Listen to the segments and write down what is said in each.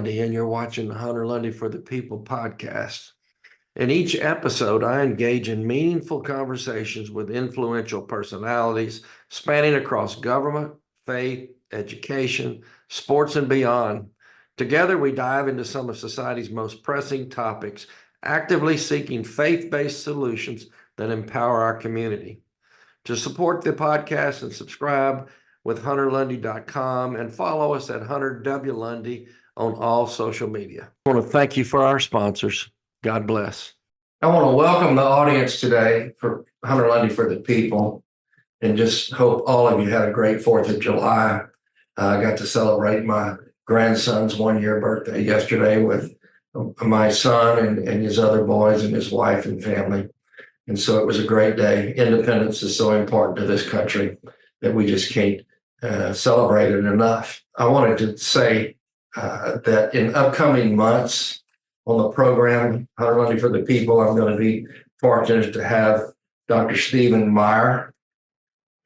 Lundy, and you're watching the Hunter Lundy for the People podcast. In each episode, I engage in meaningful conversations with influential personalities spanning across government, faith, education, sports, and beyond. Together, we dive into some of society's most pressing topics, actively seeking faith-based solutions that empower our community. To support the podcast and subscribe with hunterlundy.com and follow us at Hunter W. Lundy on all social media. I want to thank you for our sponsors. God bless. I want to welcome the audience today for Hunter Lundy for the People, and just hope all of you had a great 4th of July. I got to celebrate my grandson's 1-year birthday yesterday with my son and his other boys and his wife and family. And so it was a great day. Independence is so important to this country that we just can't celebrate it enough. I wanted to say that in upcoming months on the program, Hunter Lundy for the People, I'm going to be fortunate to have Dr. Stephen Meyer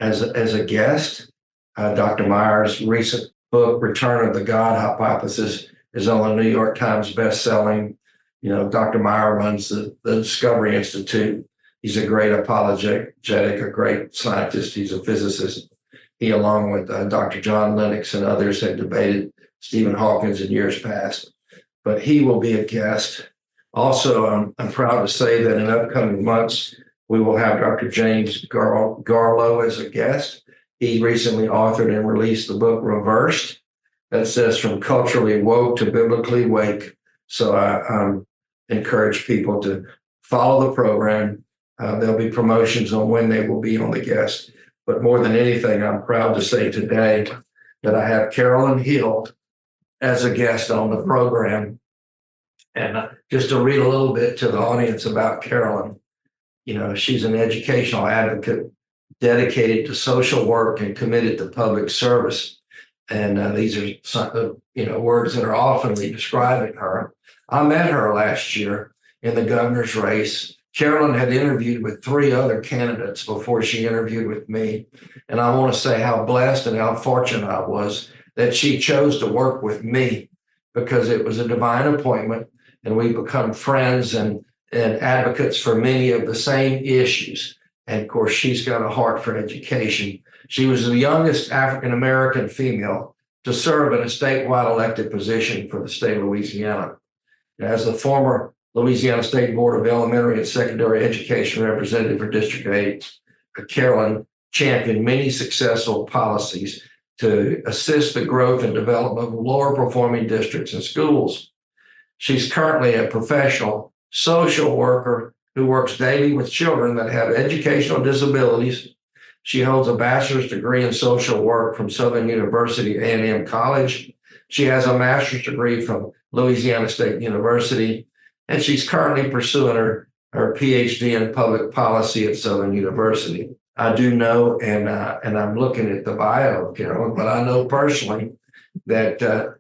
as a guest. Dr. Meyer's recent book, Return of the God Hypothesis, is on the New York Times best-selling. Dr. Meyer runs the Discovery Institute. He's a great apologetic, a great scientist. He's a physicist. He, along with Dr. John Lennox and others, had debated Stephen Hawking in years past. But he will be a guest. Also, I'm proud to say that in upcoming months, we will have Dr. James Garlow as a guest. He recently authored and released the book Reversed, that says From Culturally Woke to Biblically Wake. So I encourage people to follow the program. There'll be promotions on when they will be on the guest. But more than anything, I'm proud to say today that I have Carolyn Hill as a guest on the program. And just to read a little bit to the audience about Carolyn, she's an educational advocate dedicated to social work and committed to public service. And these are some, words that are oftenly describing her. I met her last year in the governor's race. Carolyn had interviewed with 3 other candidates before she interviewed with me. And I want to say how blessed and how fortunate I was that she chose to work with me, because it was a divine appointment, and we've become friends and advocates for many of the same issues. And of course, she's got a heart for education. She was the youngest African-American female to serve in a statewide elected position for the state of Louisiana. As the former Louisiana State Board of Elementary and Secondary Education representative for District 8, Carolyn championed many successful policies to assist the growth and development of lower performing districts and schools. She's currently a professional social worker who works daily with children that have educational disabilities. She holds a bachelor's degree in social work from Southern University A&M College. She has a master's degree from Louisiana State University, and she's currently pursuing her PhD in public policy at Southern University. I do know, and I'm looking at the bio of Carolyn, but I know personally that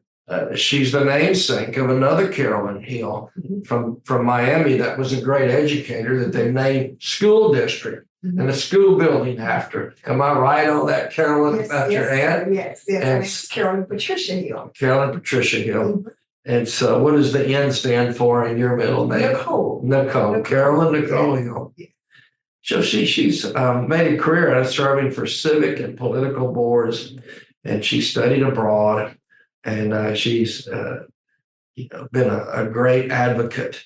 she's the namesake of another Carolyn Hill from Miami that was a great educator that they named school district and a school building after. Am I right on that, Carolyn, yes, about your aunt? Yes, her name is Carolyn Patricia Hill. Carolyn Patricia Hill. And so what does the N stand for in your middle name? Nicole. Carolyn Nicole Hill. Yeah. So she's made a career out of serving for civic and political boards, and she studied abroad, and she's been a great advocate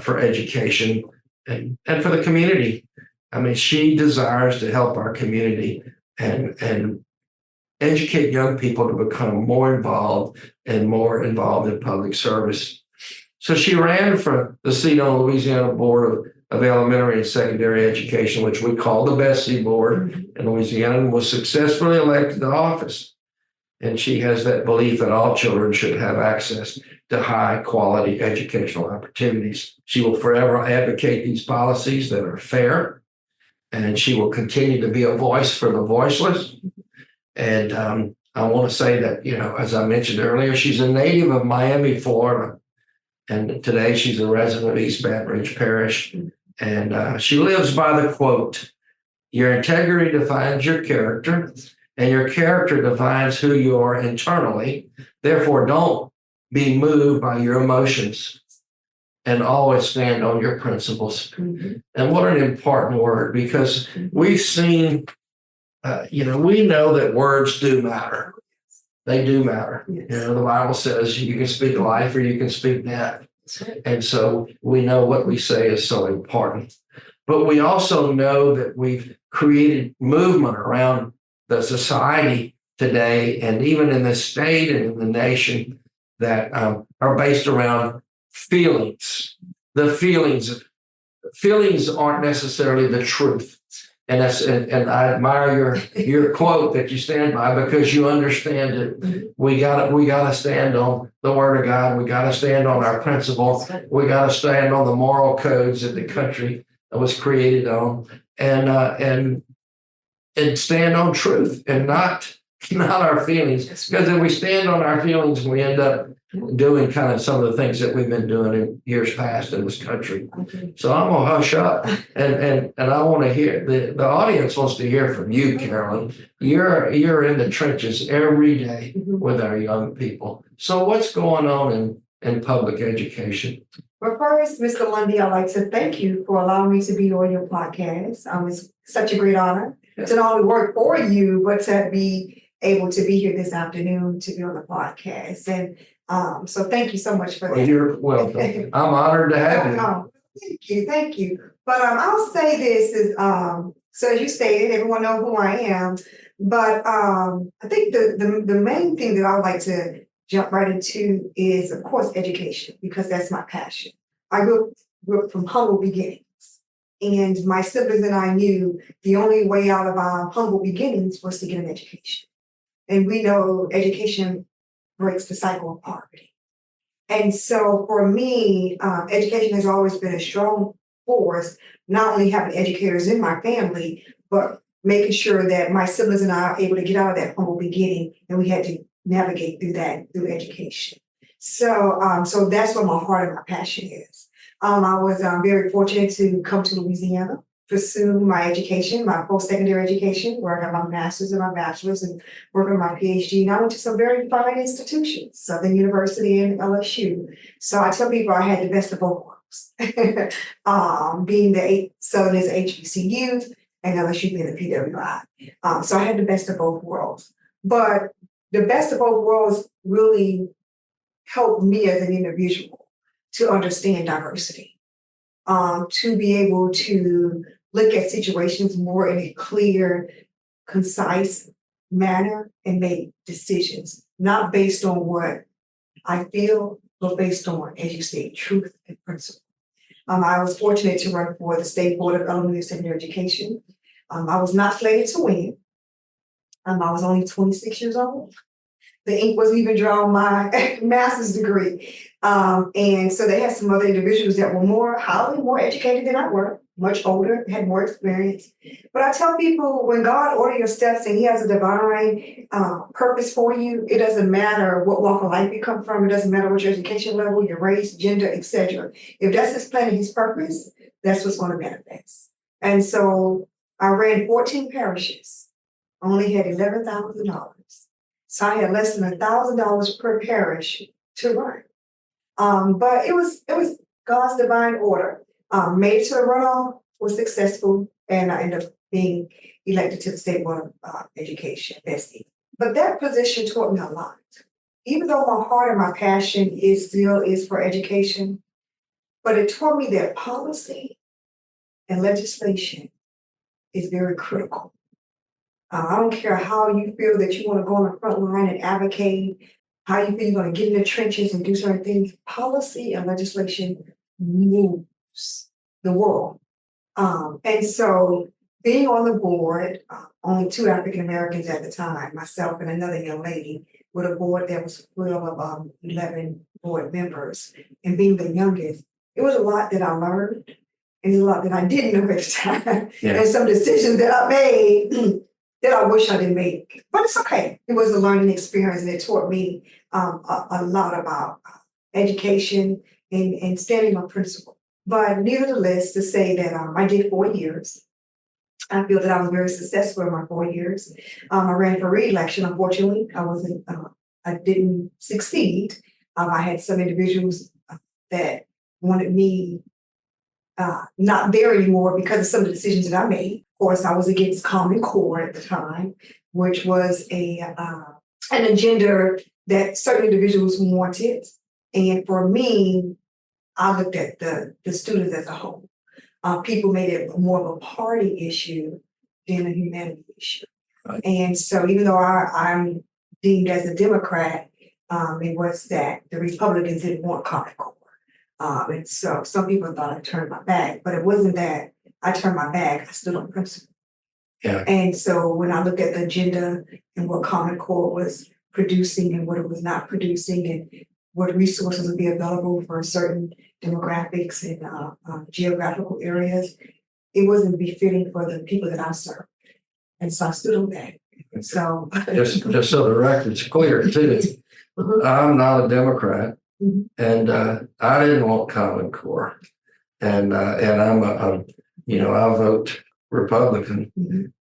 for education and for the community. I mean, she desires to help our community and educate young people to become more involved in public service. So she ran for the seat on the Louisiana Board of Elementary and Secondary Education, which we call the BESSY Board in Louisiana, and was successfully elected to office. And she has that belief that all children should have access to high quality educational opportunities. She will forever advocate these policies that are fair, and she will continue to be a voice for the voiceless. And I want to say that, as I mentioned earlier, she's a native of Miami, Florida. And today she's a resident of East Baton Rouge Parish. And she lives by the quote, "Your integrity defines your character, and your character defines who you are internally. Therefore, don't be moved by your emotions and always stand on your principles. Mhm. And what an important word, because we've seen, we know that words do matter. They do matter. Yes. The Bible says you can speak life or you can speak death. That's right. And so we know what we say is so important. But we also know that we've created movement around the society today, and even in the state and in the nation, that are based around feelings. The feelings aren't necessarily the truth. And I admire your quote that you stand by, because you understand it. We gotta stand on the word of God. We gotta stand on our principles. We gotta stand on the moral codes that the country was created on, and stand on truth and not our feelings. Because if we stand on our feelings, we end up doing kind of some of the things that we've been doing in years past in this country. So I'm gonna hush up, and I want to hear the audience wants to hear from you, Carolyn. You're in the trenches every day with our young people. So what's going on in public education? Well, first, Mr. Lundy, I'd like to thank you for allowing me to be on your podcast. It's such a great honor to not only work for you, but to be able to be here this afternoon to be on the podcast. And so thank you so much for that. Well, you're welcome. I'm honored to have you. Oh, thank you. But I'll say this is so as you stated, everyone knows who I am. But I think the main thing that I would like to jump right into is, of course, education, because that's my passion. I grew up from humble beginnings, and my siblings and I knew the only way out of our humble beginnings was to get an education. And we know education breaks the cycle of poverty. And so for me, education has always been a strong force, not only having educators in my family, but making sure that my siblings and I are able to get out of that humble beginning, and we had to navigate through that through education. So that's what my heart and my passion is. I was very fortunate to come to Louisiana, pursue my education, my post-secondary education, where I got my master's and my bachelor's, and work on my PhD. And I went to some very fine institutions, Southern University and LSU. So I tell people I had the best of both worlds, being the Southern is HBCU and LSU being the PWI. So I had the best of both worlds. But the best of both worlds really helped me as an individual to understand diversity, to be able to look at situations more in a clear, concise manner and make decisions, not based on what I feel, but based on, as you say, truth and principle. I was fortunate to run for the State Board of Elementary and Secondary Education. I was not slated to win. I was only 26 years old. The ink wasn't even dry on my master's degree. And so they had some other individuals that were highly more educated than I were, much older, had more experience. But I tell people, when God orders your steps and He has a divine purpose for you, it doesn't matter what walk of life you come from. It doesn't matter what your education level, your race, gender, etc. If that's His plan and His purpose, that's what's going to manifest. And so I ran 14 parishes. I only had $11,000. So I had less than $1,000 per parish to run. But it was God's divine order. Made it to the runoff, was successful, and I ended up being elected to the State Board of Education, Bessie. But that position taught me a lot. Even though my heart and my passion still is for education, but it taught me that policy and legislation is very critical. I don't care how you feel that you want to go on the front line and advocate, how you feel you're going to get in the trenches and do certain things. Policy and legislation moves the world. And so being on the board, only 2 African Americans at the time, myself and another young lady, with a board that was full of 11 board members, and being the youngest, it was a lot that I learned and a lot that I didn't know at the time. Yeah. And some decisions that I made that I wish I didn't make. But it's okay. It was a learning experience, and it taught me a lot about education and standing on principle. But nevertheless, to say that I did 4 years. I feel that I was very successful in my 4 years. I ran for re-election. Unfortunately, I didn't succeed. I had some individuals that wanted me not there anymore because of some of the decisions that I made. Of course, I was against Common Core at the time, which was an agenda that certain individuals wanted. And for me, I looked at the students as a whole. People made it more of a party issue than a humanity issue. Right. And so even though I'm deemed as a Democrat, it was that the Republicans didn't want Common Core. And so some people thought I turned my back, but it wasn't that I turned my back, I stood on principle. Yeah. And so when I looked at the agenda and what Common Core was producing and what it was not producing and what resources would be available for certain demographics and geographical areas, it wasn't befitting for the people that I serve. And so I stood on that. So Just so the record's clear too, I'm not a Democrat, and I didn't want Common Core, and I'm I vote Republican,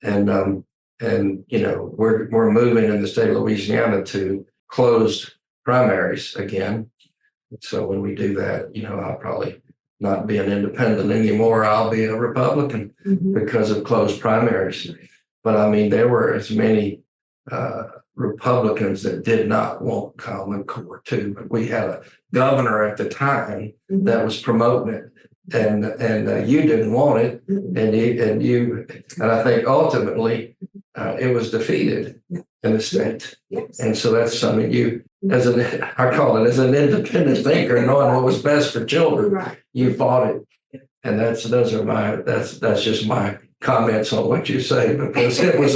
and we're moving in the state of Louisiana to closed primaries again. So when we do that, I'll probably not be an independent anymore. I'll be a Republican because of closed primaries. But I mean, there were as many Republicans that did not want Common Core too. But we had a governor at the time that was promoting it, and you didn't want it, and I think ultimately it was defeated in the state. Yes. And so that's something I call it as an independent thinker, knowing what was best for children, you fought it. And that's just my comments on what you say, because it was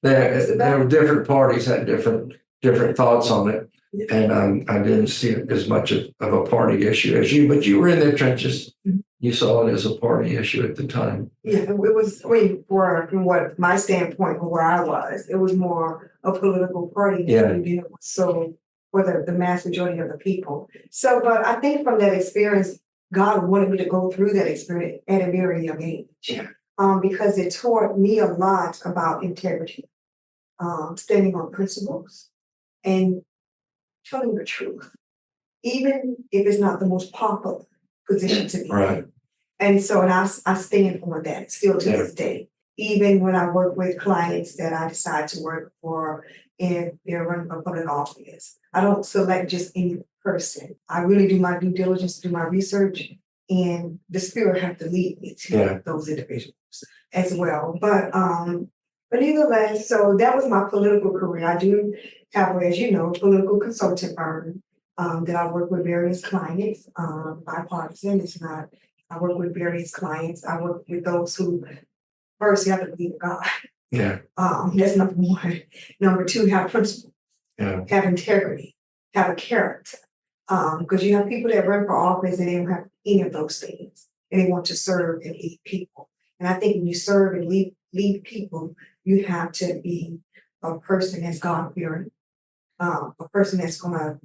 there were different parties had different thoughts on it. And I didn't see it as much of a party issue as you, but you were in the trenches. You saw it as a party issue at the time. Yeah, it was, from what my standpoint from where I was, it was more a political party than so for the mass majority of the people. So, but I think from that experience, God wanted me to go through that experience at a very young age. Because it taught me a lot about integrity, standing on principles, and telling the truth, even if it's not the most popular position to be in. And so, and I stand on that still to this day. Even when I work with clients that I decide to work for and they're running for public office, I don't select just any person. I really do my due diligence, do my research, and the Spirit have to lead me to those individuals as well. But nevertheless, so that was my political career. I do have, as you know, a political consulting firm that I work with various clients, bipartisan. It's not. I work with various clients. I work with those who first you have to believe in God. That's number one. Number two, have principle, have integrity, have a character. Because you have people that run for office and they don't have any of those things, and they want to serve and lead people. And I think when you serve and lead people, you have to be a person that's God-fearing, a person that's going to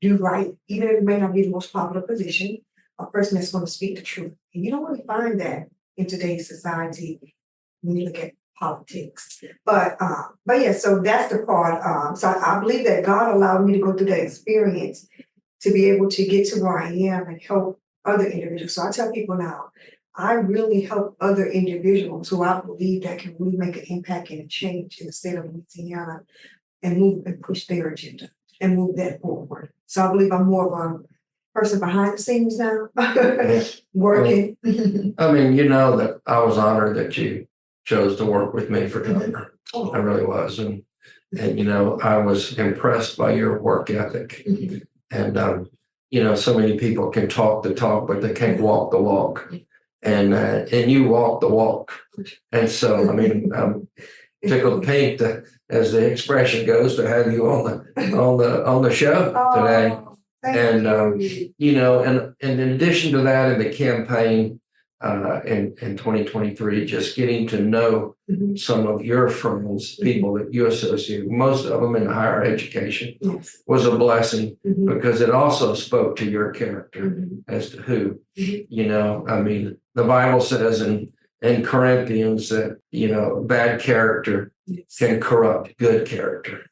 do right, even if it may not be the most popular position, a person that's going to speak the truth. And you don't really find that in today's society when you look at politics. But yeah, so that's the part. So I believe that God allowed me to go through that experience to be able to get to where I am and help other individuals. So I tell people now, I really help other individuals who I believe that can really make an impact and a change in the state of Louisiana and move and push their agenda and move that forward. So I believe I'm more of a person behind the scenes now, working. I mean, that I was honored that you chose to work with me for governor. I really was. And I was impressed by your work ethic. And, so many people can talk the talk, but they can't walk the walk. And you walk the walk. And so, I mean, I'm tickled pink, as the expression goes, to have you on the show today. And and in addition to that, in the campaign in 2023, just getting to know some of your friends, people that you associate, most of them in higher education, was a blessing because it also spoke to your character as to who, I mean, the Bible says in Corinthians that, bad character can corrupt good character.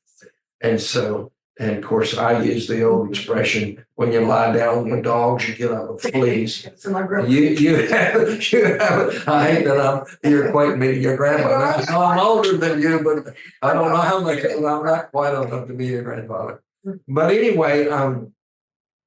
And so And of course, I use the old expression, when you lie down with dogs, you get up with fleas. So my grandma. You have, I hate that you're equating me to your grandmother. I know I'm older than you, but I don't know how much, I'm not quite old enough to be your grandfather. But anyway,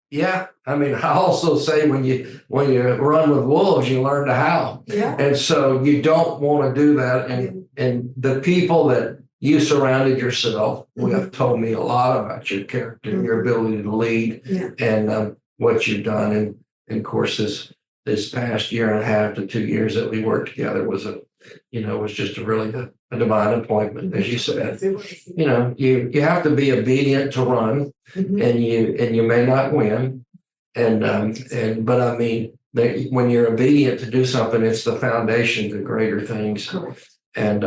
yeah, I mean, I also say when you run with wolves, you learn to howl. Yeah. And so you don't want to do that. And the people that you surrounded yourself with told me a lot about your character and your ability to lead and what you've done. And of course, this past year and a half to 2 years that we worked together was was just a divine appointment, as you said. You have to be obedient to run, and you may not win. But I mean, when you're obedient to do something, it's the foundation to greater things. And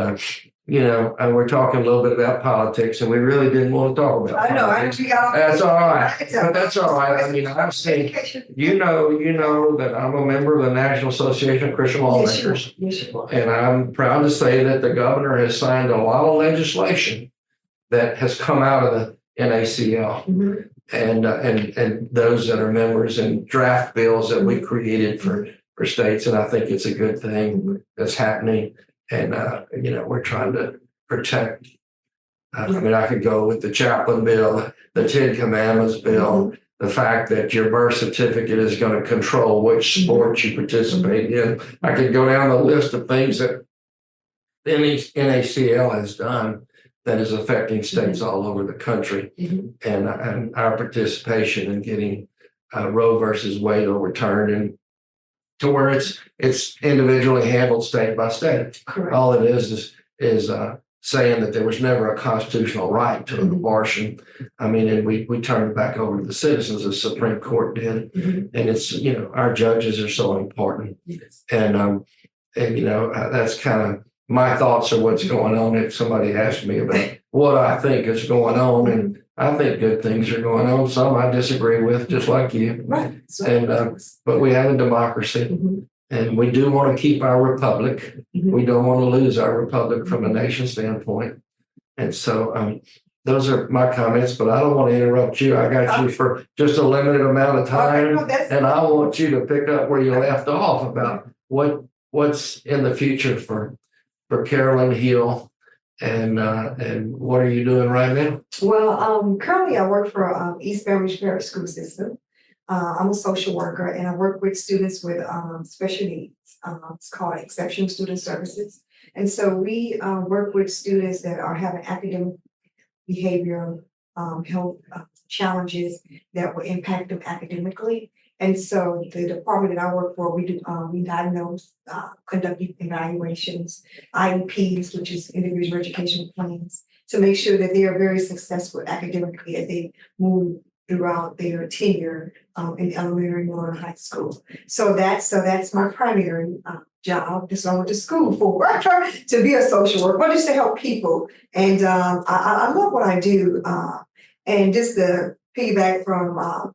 and we're talking a little bit about politics, and we really didn't want to talk about politics. That's all right. But that's all right. I mean, I've seen, you know that I'm a member of the National Association of Christian Lawmakers. And I'm proud to say that the governor has signed a lot of legislation that has come out of the NACL. And those that are members and draft bills that we created for states. And I think it's a good thing that's happening. And, we're trying to protect. I mean, I could go with the chaplain bill, the 10 Commandments bill, the fact that your birth certificate is going to control which sport you participate in. I could go down the list of things that the NACL has done that is affecting states all over the country. And our participation in getting Roe versus Wade overturned and to where it's individually handled state by state. Correct. All it is saying that there was never a constitutional right to an abortion. I mean, and we turned it back over to the citizens, the Supreme Court did. And it's, our judges are so important. And that's kind of my thoughts of what's going on. If somebody asked me about what I think is going on, and I think good things are going on. Some I disagree with, just like you. Right. And but we have a democracy, and we do want to keep our republic. We don't want to lose our republic from a nation standpoint. And so those are my comments, but I don't want to interrupt you. I got you for just a limited amount of time, and I want you to pick up where you left off about what's in the future for Carolyn Hill. And what are you doing right now? Well, currently I work for East Bainbridge Parish School System. I'm a social worker, and I work with students with special needs. It's called Exceptional Student Services. And so we work with students that are having academic, behavioral, health challenges that will impact them academically. And so the department that I work for, we diagnose, conduct evaluations, IEPs, which is individual education plans, to make sure that they are very successful academically as they move throughout their tenure in elementary, middle, and high school. So that's my primary job. That's what I went to school for, to be a social worker, but just to help people. And I love what I do. And just to piggyback from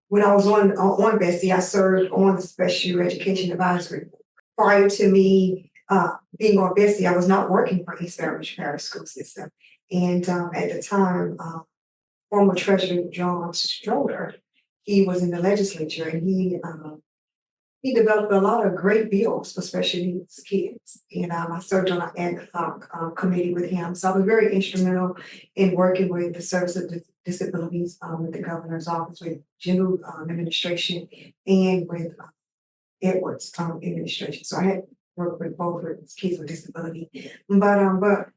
when I was on Bessie, I served on the Special Education Advisory Board. Prior to me being on Bessie, I was not working for East Bainbridge Parish School System. And at the time, former Treasurer John Stroder, he was in the legislature, and he developed a lot of great bills for special needs kids. And I served on an ad hoc committee with him. So I was very instrumental in working with the Service of Disabilities with the governor's office, with general administration, and with Edwards administration. So I had worked with both of kids with disability. But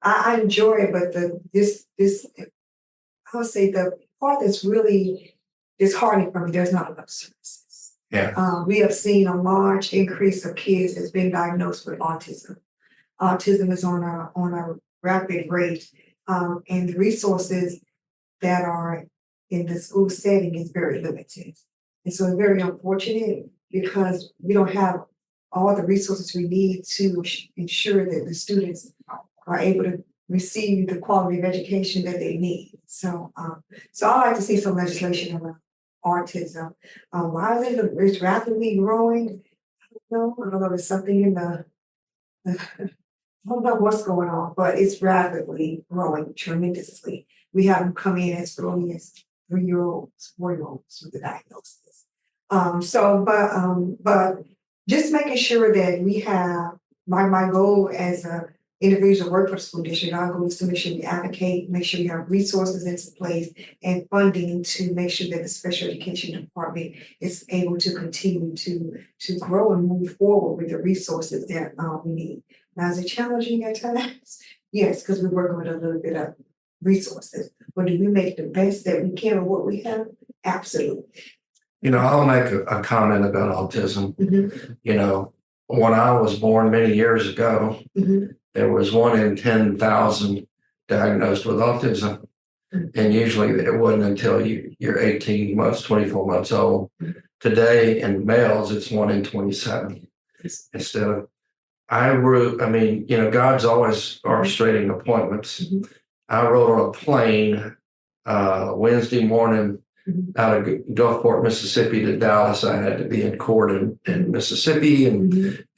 I enjoy it, but this I would say the part that's really disheartening for me, there's not enough services. Yeah. We have seen a large increase of kids that's been diagnosed with autism. Autism is on a rapid rate, and the resources that are in the school setting is very limited. And so it's very unfortunate because we don't have all the resources we need to ensure that the students are able to receive the quality of education that they need. So I like to see some legislation around autism. While it's rapidly growing, I don't know if there's something in the I don't know what's going on, but it's rapidly growing tremendously. we have them come in as early as 3-year-olds, 4-year-olds with the diagnosis. But just making sure that we have my goal as a individual work for the school district, our goal is to make sure we advocate, make sure we have resources into place and funding to make sure that the special education department is able to continue to grow and move forward with the resources that we need. Now, is it challenging at times? Yes, because we're working with a little bit of resources. But do we make the best that we can of what we have? Absolutely. I'll make a comment about autism. When I was born many years ago, there was 1 in 10,000 diagnosed with autism. And usually it wasn't until you're 18 months, 24 months old. Today in males, it's 1 in 27. Instead of, God's always orchestrating appointments. I rode on a plane Wednesday morning out of Gulfport, Mississippi to Dallas. I had to be in court in Mississippi,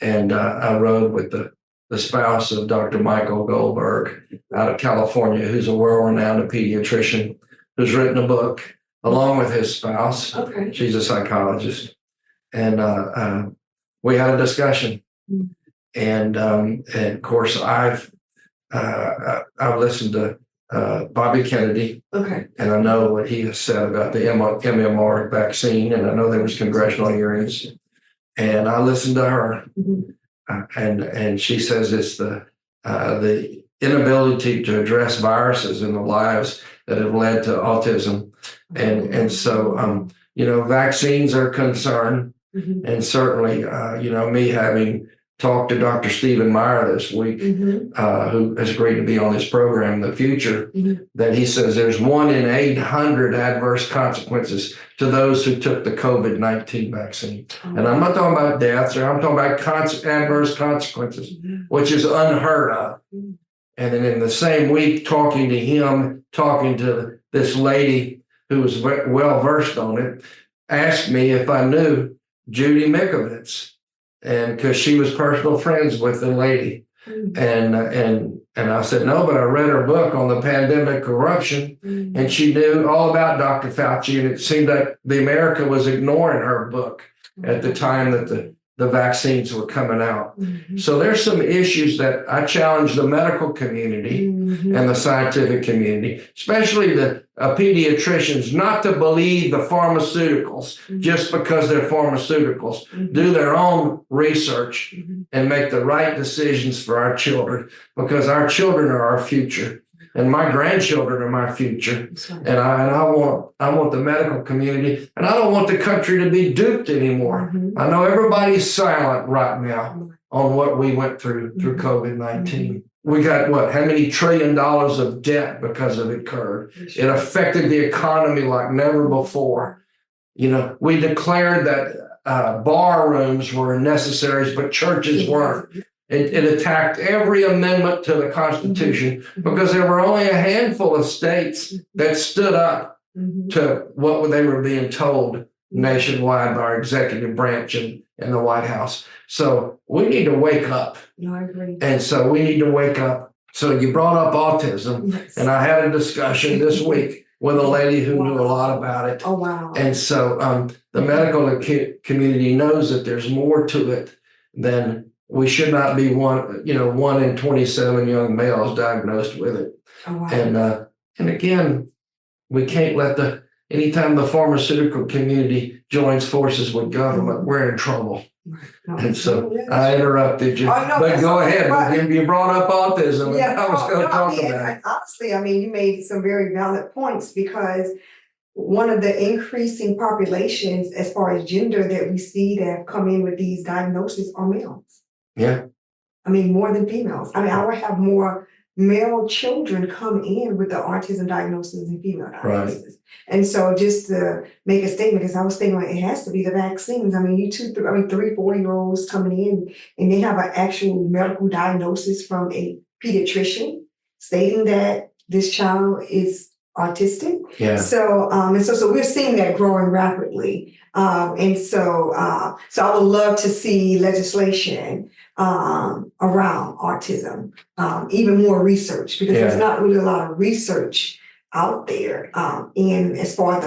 and I rode with the spouse of Dr. Michael Goldberg out of California, who's a world-renowned pediatrician, who's written a book along with his spouse. Okay. She's a psychologist, and we had a discussion. And of course, I've listened to Bobby Kennedy, Okay. and I know what he has said about the MMR vaccine, and I know there was congressional hearings, and I listened to her, and she says it's the inability to address viruses in the lives that have led to autism, and so vaccines are concerned, and certainly me having talked to Dr. Stephen Meyer this week, who has agreed to be on this program in the future, that he says there's 1 in 800 adverse consequences to those who took the COVID-19 vaccine. And I'm not talking about deaths, or I'm talking about adverse consequences, which is unheard of. And then in the same week, talking to this lady who was well versed on it, asked me if I knew Judy Mikovits. And because she was personal friends with the lady, and I said no, but I read her book on the pandemic corruption, and she knew all about Dr. Fauci, and it seemed like the America was ignoring her book at the time that the vaccines were coming out. So there's some issues that I challenge the medical community and the scientific community, especially the pediatricians, not to believe the pharmaceuticals just because they're pharmaceuticals. Do their own research and make the right decisions for our children, because our children are our future. And my grandchildren are my future, and I want the medical community, and I don't want the country to be duped anymore. I know everybody's silent right now on what we went through COVID-19. We got how many $1 trillion of debt because of it occurred. It affected the economy like never before. We declared that bar rooms were necessaries, but churches weren't. It attacked every amendment to the Constitution because there were only a handful of states that stood up to what they were being told nationwide by our executive branch and the White House. So we need to wake up. No, I agree. And so we need to wake up. So you brought up autism, and I had a discussion this week with a lady who knew a lot about it. Oh, wow. And so the medical community knows that there's more to it than we should not be 1 in 27 young males diagnosed with it. Oh, wow. And again, we can't let anytime the pharmaceutical community joins forces with government, we're in trouble. No, And so I interrupted you, but go ahead. You brought up autism, and I was going to talk about it. Honestly, you made some very valid points, because one of the increasing populations as far as gender that we see that have come in with these diagnoses are males. Yeah. More than females. I would have more male children come in with the autism diagnosis than female diagnosis. Right. And so just to make a statement, because I was thinking it has to be the vaccines. 3, 4-year-olds coming in and they have an actual medical diagnosis from a pediatrician stating that this child is autistic. Yeah. So we're seeing that growing rapidly. So I would love to see legislation around autism, even more research, because there's not really a lot of research out there. And as far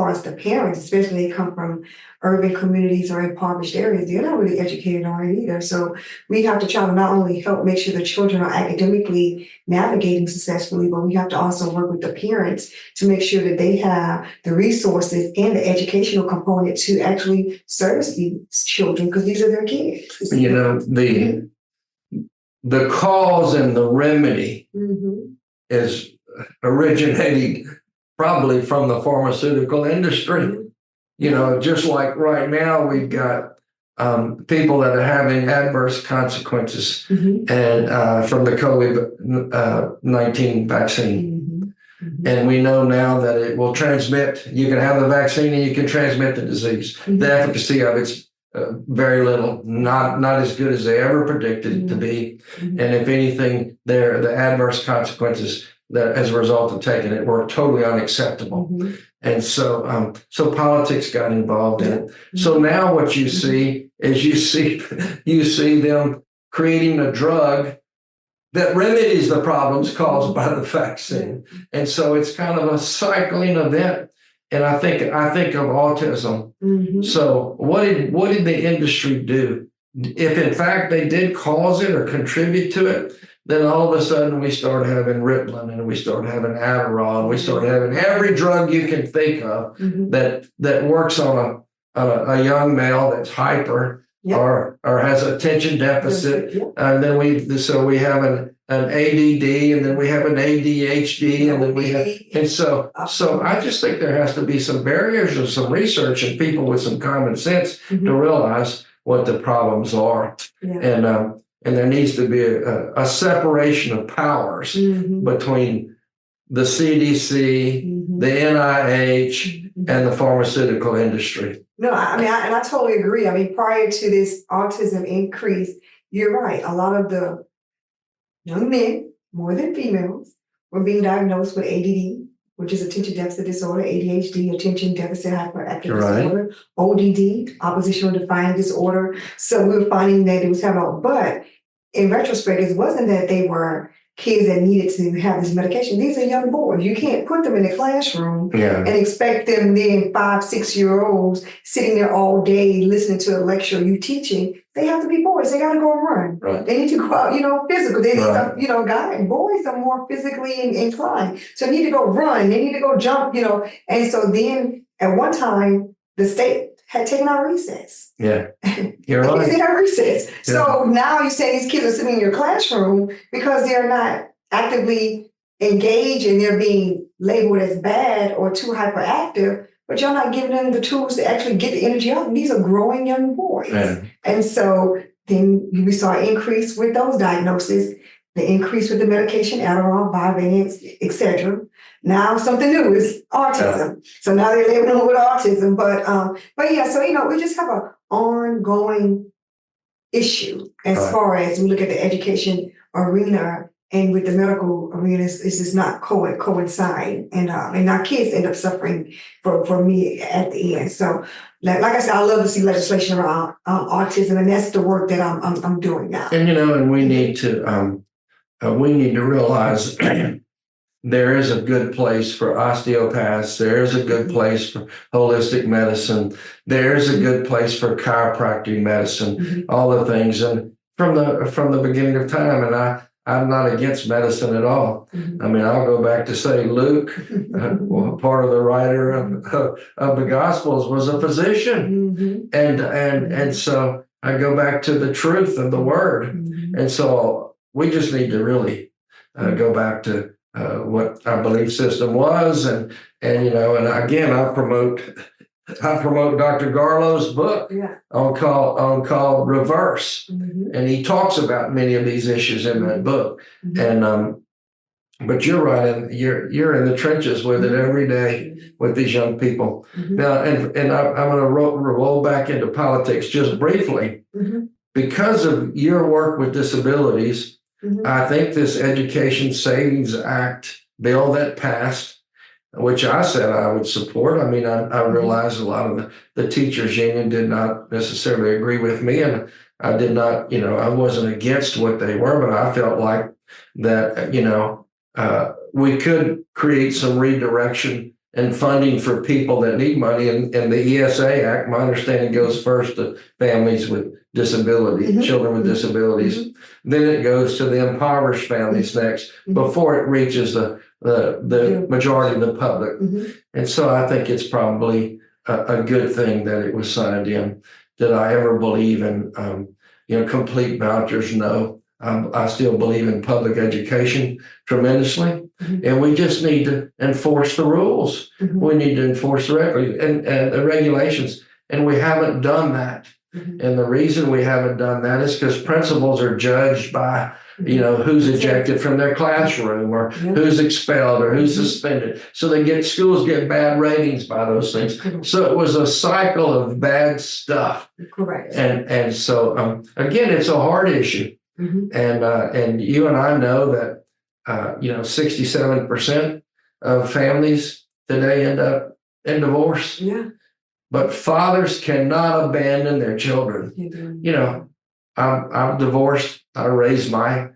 as the parents, especially they come from urban communities or impoverished areas, they're not really educated on it either. So we have to try to not only help make sure the children are academically navigating successfully, but we have to also work with the parents to make sure that they have the resources and the educational component to actually service these children, because these are their kids. You know, the cause and the remedy is originating probably from the pharmaceutical industry. You know, just like right now we've got people that are having adverse consequences and from the COVID-19 vaccine. And we know now that it will transmit. You can have the vaccine and you can transmit the disease. The efficacy of it's very little, not as good as they ever predicted it to be. And if anything, the adverse consequences that as a result of taking it were totally unacceptable. And so politics got involved in it. So now what you see is you see them creating a drug that remedies the problems caused by the vaccine. And so it's kind of a cycling event. And I think of autism. So what did the industry do? If in fact they did cause it or contribute to it, then all of a sudden we start having Ritalin and we start having Adderall and we start having every drug you can think of that works on a young male that's hyper or has attention deficit. And then we have an ADD, and then we have an ADHD, and then we have, and so I just think there has to be some barriers or some research and people with some common sense to realize what the problems are. And there needs to be a separation of powers between the CDC, the NIH, and the pharmaceutical industry. No, I mean, I totally agree. I mean, prior to this autism increase, you're right. A lot of the young men, more than females, were being diagnosed with ADD, which is attention deficit disorder, ADHD, attention deficit hyperactive disorder, ODD, oppositional defiant disorder. So we were finding that it was happening. But in retrospect, it wasn't that they were kids that needed to have this medication. These are young boys. You can't put them in a classroom and expect them then 5, 6-year-olds sitting there all day listening to a lecture you teaching. They have to be boys. They got to go run. They need to go out, physical. They need to, guys, boys are more physically inclined. So they need to go run. They need to go jump, And so then at one time, the state had taken out recess. You're right. They had recess. So now you're saying these kids are sitting in your classroom because they're not actively engaged and they're being labeled as bad or too hyperactive, but you're not giving them the tools to actually get the energy out. And these are growing young boys. And so then we saw an increase with those diagnoses, the increase with the medication, Adderall, Vyvanse, etc. Now something new is autism. So now they're labeling it with autism. But yeah, so we just have an ongoing issue as far as we look at the education arena and with the medical arena. It's just not coincide, and our kids end up suffering for me at the end. So like I said, I love to see legislation around autism, and that's the work that I'm doing now. And and we need to realize there is a good place for osteopaths. There is a good place for holistic medicine. There is a good place for chiropractic medicine, all the things. And from the beginning of time, and I'm not against medicine at all. I mean, I'll go back to say Luke, part of the writer of the Gospels, was a physician. And so I go back to the truth of the word. And so we just need to really go back to what our belief system was, and again, I promote Dr. Garlow's book on called Reverse, and he talks about many of these issues in that book. And but you're right, and you're in the trenches with it every day with these young people. Now, and I'm going to roll back into politics just briefly because of your work with disabilities. I think this Education Savings Act bill that passed, which I said I would support. I mean, I realize a lot of the teachers union did not necessarily agree with me, and I did not, I wasn't against what they were, but I felt like that, we could create some redirection and funding for people that need money. And the ESA Act, my understanding, goes first to families with disability, children with disabilities. Then it goes to the impoverished families next before it reaches the majority of the public. And so I think it's probably a good thing that it was signed in. Did I ever believe in, complete vouchers? No. I still believe in public education tremendously, and we just need to enforce the rules. We need to enforce the regulations, and we haven't done that. And the reason we haven't done that is because principals are judged by, who's ejected from their classroom or who's expelled or who's suspended. So schools get bad ratings by those things. So it was a cycle of bad stuff. Correct. And so again, it's a hard issue. And you and I know that 67% of families today end up in divorce. Yeah. But fathers cannot abandon their children. I'm divorced. I raised my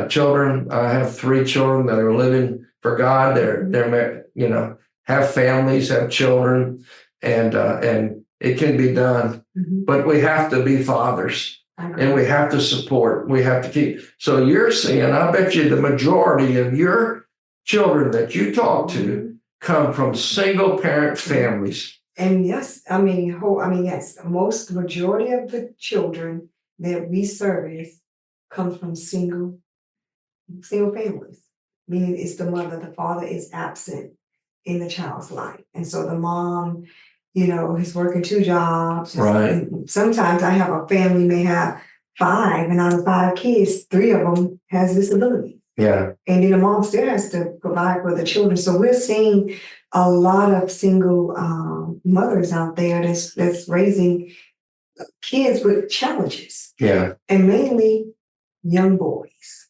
children. I have 3 children that are living for God. They're have families, have children, and it can be done. But we have to be fathers. And we have to support, we have to keep. So you're seeing, I bet you the majority of your children that you talk to come from single parent families. And yes, yes, most majority of the children that we service come from single families, meaning it's the mother, the father is absent in the child's life. And so the mom, is working 2 jobs. Right. And sometimes I have a family may have 5, and out of 5 kids, 3 of them has disability. Yeah. And then the mom still has to provide for the children. So we're seeing a lot of single mothers out there that's raising kids with challenges. Yeah. And mainly young boys.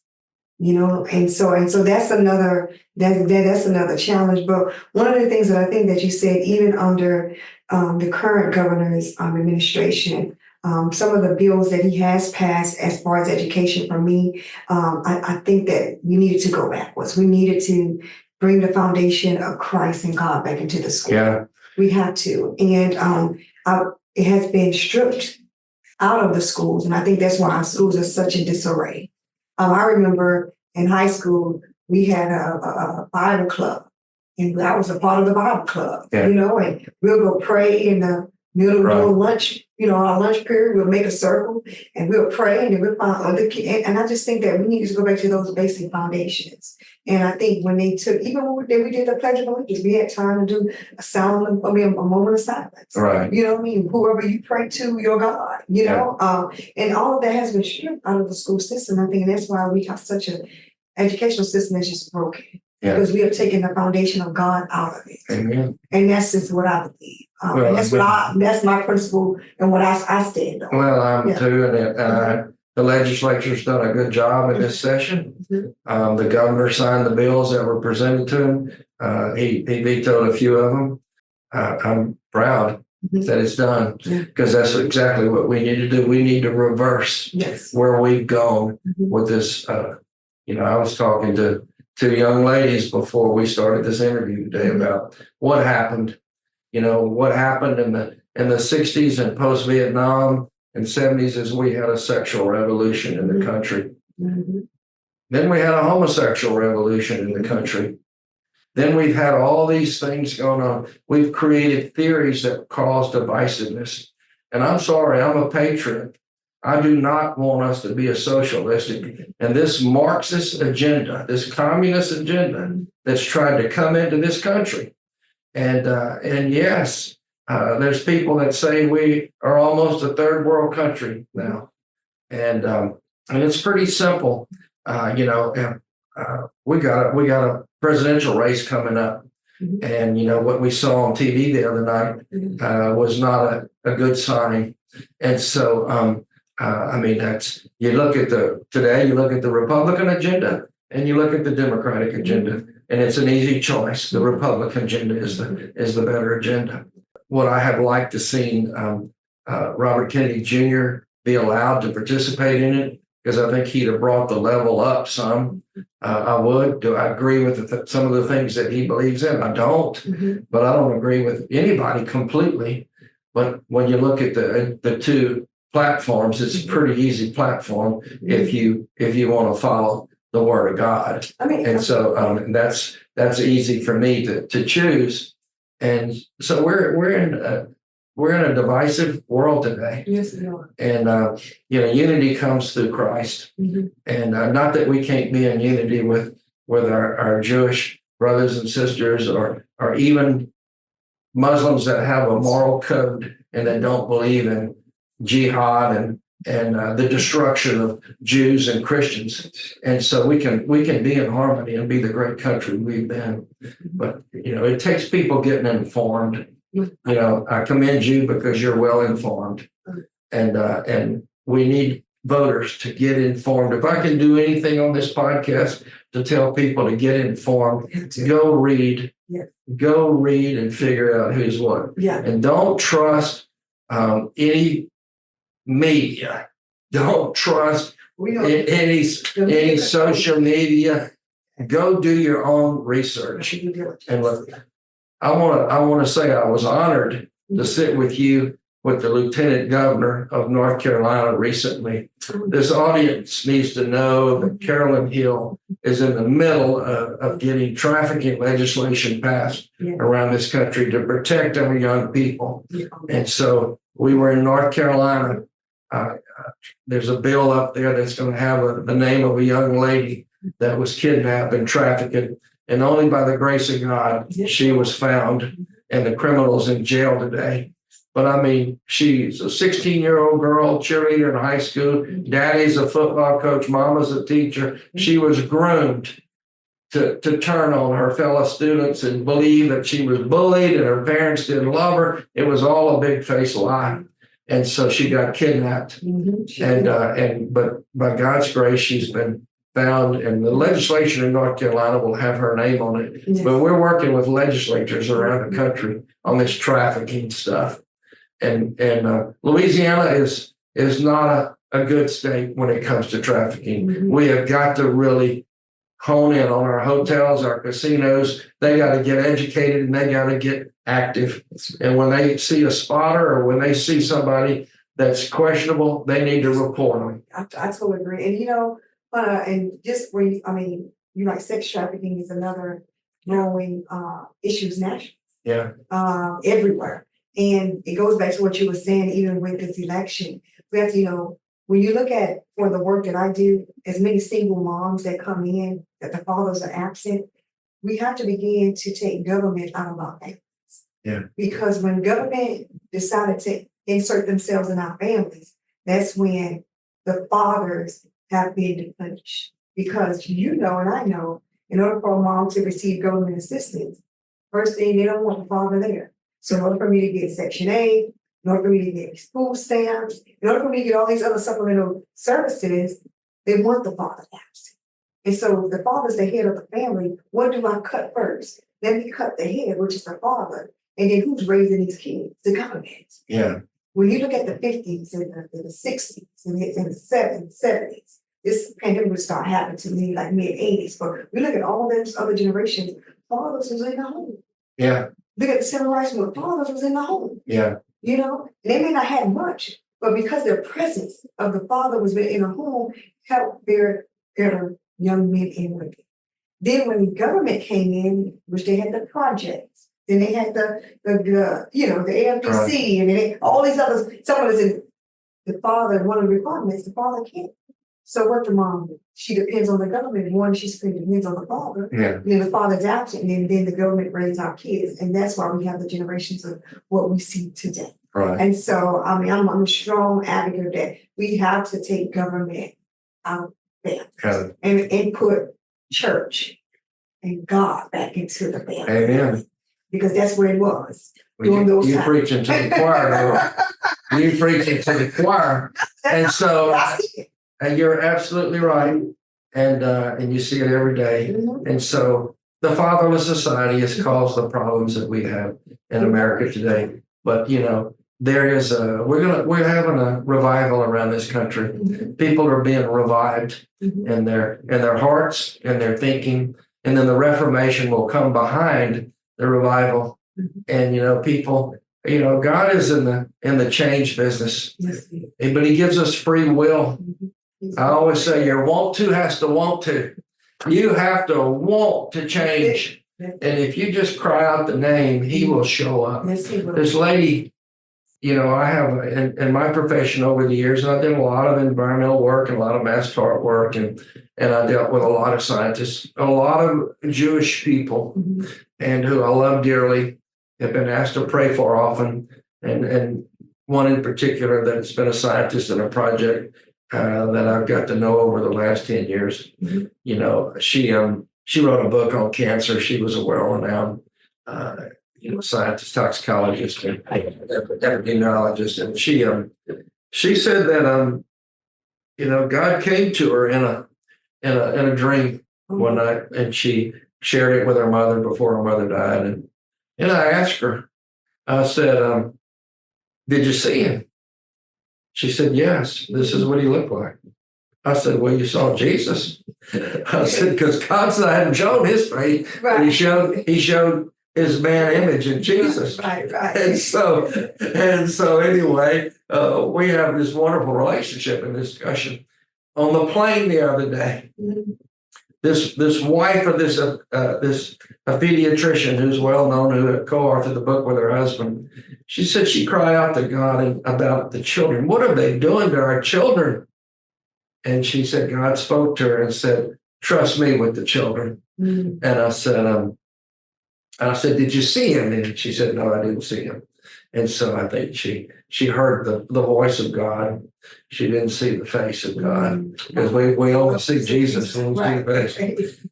And so that's another that's another challenge. But one of the things that I think that you said, even under the current governor's administration, some of the bills that he has passed as far as education for me, I think that we needed to go backwards. We needed to bring the foundation of Christ and God back into the school. Yeah. We have to. And it has been stripped out of the schools. And I think that's why our schools are such in disarray. I remember in high school, we had a Bible club, and I was a part of the Bible club, and we'll go pray in the middle of lunch, our lunch period, we'll make a circle and we'll pray, and then we'll find other kids. And I just think that we need to go back to those basic foundations. And I think when they took, even when we did the Pledge of Allegiance, we had time to do a moment of silence. Right. Whoever you pray to, your God, and all of that has been stripped out of the school system. I think and that's why we have such an educational system that's just broken. Yeah. Because we have taken the foundation of God out of it. Amen. And that's just what I believe. And that's my principle and what I stand on. Well, I'm too, and the legislature's done a good job in this session. The governor signed the bills that were presented to him. He vetoed a few of them. I'm proud that it's done, because that's exactly what we need to do. We need to reverse where we've gone with this. I was talking to 2 young ladies before we started this interview today about what happened. What happened in the 60s and post-Vietnam and 70s is we had a sexual revolution in the country. Then we had a homosexual revolution in the country. Then we've had all these things going on. We've created theories that cause divisiveness. And I'm sorry, I'm a patriot. I do not want us to be a socialistic. And this Marxist agenda, this communist agenda that's tried to come into this country. And yes, there's people that say we are almost a third world country now. And it's pretty simple. We got a presidential race coming up. And what we saw on TV the other night was not a good sign. And so that's, you look at the Republican agenda and you look at the Democratic agenda, and it's an easy choice. The Republican agenda is the better agenda. What I have liked to see Robert Kennedy Jr. be allowed to participate in it, because I think he'd have brought the level up some. I would. Do I agree with some of the things that he believes in? I don't, but I don't agree with anybody completely. But when you look at the two platforms, it's a pretty easy platform if you want to follow the Word of God. And so that's easy for me to choose. And so we're in a divisive world today. Yes, we are. And unity comes through Christ. And not that we can't be in unity with our Jewish brothers and sisters, or even Muslims that have a moral code and that don't believe in jihad and the destruction of Jews and Christians. And so we can be in harmony and be the great country we've been. But it takes people getting informed. I commend you because you're well informed, and we need voters to get informed. If I can do anything on this podcast to tell people to get informed, go read. Go read and figure out who's what. And don't trust any media. Don't trust any social media. Go do your own research. And look, I want to say I was honored to sit with you with the Lieutenant Governor of North Carolina recently. This audience needs to know that Carolyn Hill is in the middle of getting trafficking legislation passed around this country to protect our young people. And so we were in North Carolina. There's a bill up there that's going to have the name of a young lady that was kidnapped and trafficked. And only by the grace of God, she was found, and the criminal's in jail today. But I mean, she's a 16-year-old girl, cheerleader in high school. Daddy's a football coach. Mama's a teacher. She was groomed to turn on her fellow students and believe that she was bullied and her parents didn't love her. It was all a big face lie. And so she got kidnapped. But by God's grace, she's been found, and the legislation in North Carolina will have her name on it. But we're working with legislatures around the country on this trafficking stuff. And Louisiana is not a good state when it comes to trafficking. We have got to really hone in on our hotels, our casinos. They got to get educated and they got to get active. And when they see a spotter or when they see somebody that's questionable, they need to report them. I totally agree. And and just like sex trafficking is another growing issues nationally. Everywhere. And it goes back to what you were saying, even with this election. We have to, when you look at for the work that I do, as many single moms that come in, that the fathers are absent, we have to begin to take government out of our families. Because when government decided to insert themselves in our families, that's when the fathers have been punished. Because and I know, in order for a mom to receive government assistance, first thing, they don't want the father there. So in order for me to get Section 8, in order for me to get food stamps, in order for me to get all these other supplemental services, they want the father absent. And so the father's the head of the family. What do I cut first? Let me cut the head, which is the father. And then who's raising these kids? The government. When you look at the 50s and the 60s and the 70s, this pandemic would start happening to me like mid-80s. But we look at all those other generations, fathers was in the home. Look at the civil rights movement, fathers was in the home. And they may not have much, but because their presence of the father was in a home, helped their young men and women. Then when the government came in, which they had the projects, then they had the AFDC, and then all these others. Someone is in the father, one of the requirements, the father can't. So what the mom do? She depends on the government. One, she depends on the father. And then the father's absent, and then the government raises our kids. And that's why we have the generations of what we see today. And so, I'm a strong advocate that we have to take government out there and put church and God back into the family. Amen. Because that's where it was during those times. You're preaching to the choir. You're preaching to the choir. And so... And you're absolutely right. And you see it every day. And so the fatherless society has caused the problems that we have in America today. But, we're having a revival around this country. People are being revived in their hearts and their thinking, and then the Reformation will come behind the revival. And people, God is in the change business, but He gives us free will. I always say your want to has to want to. You have to want to change. And if you just cry out the name, He will show up. This lady, I have in my profession over the years, and I did a lot of environmental work and a lot of mass tort work, and I dealt with a lot of scientists, a lot of Jewish people, and who I love dearly, have been asked to pray for often, and one in particular that's been a scientist in a project that I've got to know over the last 10 years. She wrote a book on cancer. She was a well-renowned scientist, toxicologist, and epidemiologist, and she said that God came to her in a dream one night, and she shared it with her mother before her mother died, and I asked her, I said, "Did you see him?" She said, "Yes, this is what he looked like." I said, "Well, you saw Jesus." I said, "Because God hadn't shown his face, but he showed his man image in Jesus." Right. And so anyway, we have this wonderful relationship and discussion. On the plane the other day, this wife of this a pediatrician who's well known, who co-authored the book with her husband, she said she cried out to God about the children. What are they doing to our children? And she said God spoke to her and said, "Trust me with the children." And I said, "Did you see him?" And she said, "No, I didn't see him." And so I think she heard the voice of God. She didn't see the face of God, because we only see Jesus when we see the face.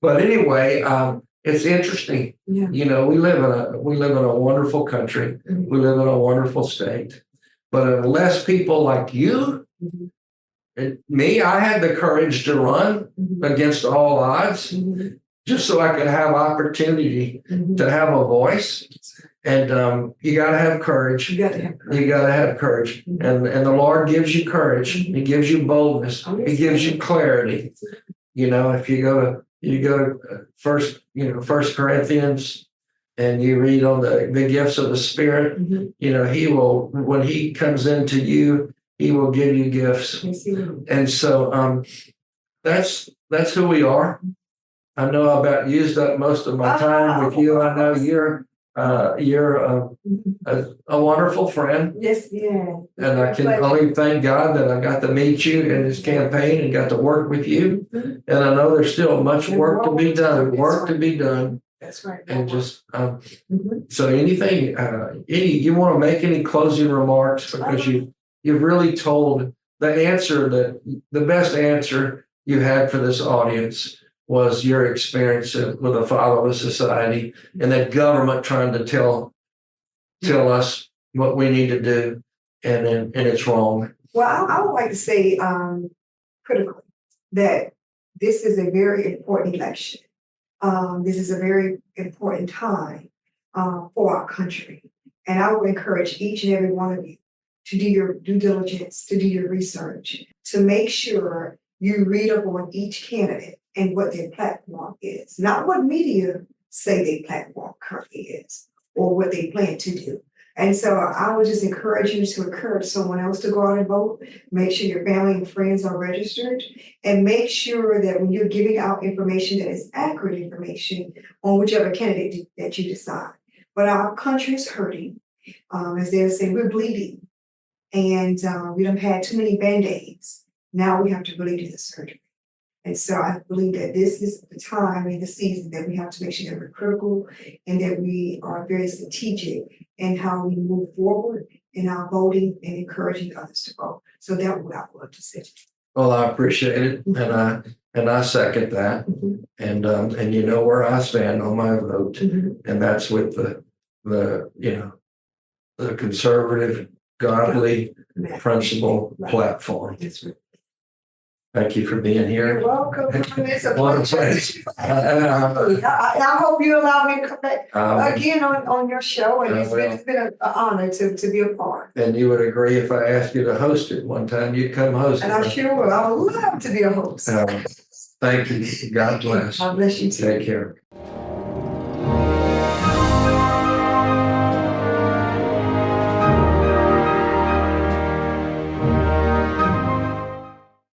But anyway, it's interesting. Yeah. We live in a wonderful country. We live in a wonderful state. But unless people like you and me, I had the courage to run against all odds, just so I could have opportunity to have a voice. And you got to have courage. You got to have courage. And the Lord gives you courage. He gives you boldness. He gives you clarity. If you go to First Corinthians, and you read on the gifts of the Spirit, He will, when He comes into you, He will give you gifts. And so that's who we are. I know I've about used up most of my time with you. I know you're a wonderful friend. Yes, yeah. And I can only thank God that I got to meet you in His campaign and got to work with you. And I know there's still much work to be done. That's right. And just so anything, you want to make any closing remarks, because you've really told the best answer you had for this audience was your experience with a fatherless society, and that government trying to tell us what we need to do, and it's wrong. Well, I would like to say critically that this is a very important election. This is a very important time for our country. And I would encourage each and every one of you to do your due diligence, to do your research, to make sure you read up on each candidate and what their platform is. Not what media say their platform currently is or what they plan to do. And so I would just encourage you to encourage someone else to go out and vote. Make sure your family and friends are registered, and make sure that when you're giving out information, that is accurate information on whichever candidate that you decide. But our country is hurting. As they're saying, we're bleeding, and we done had too many Band-Aids. Now we have to really do the surgery. And so I believe that this is the time and the season that we have to make sure that we're critical and that we are very strategic in how we move forward in our voting and encouraging others to vote. So that's what I would love to say. Well, I appreciate it, and I second that, and you know where I stand on my vote, and that's with the conservative, godly, principle platform. Thank you for being here. You're welcome. It's a What a pleasure. pleasure. I hope you allow me to come back Um, again on your show, and I it's will. been an honor to be a part. And you would agree if I asked you to host it one time, you'd come host it. And I right? sure will. I would love to be a host. Thank you. God bless. God bless you too. Take care.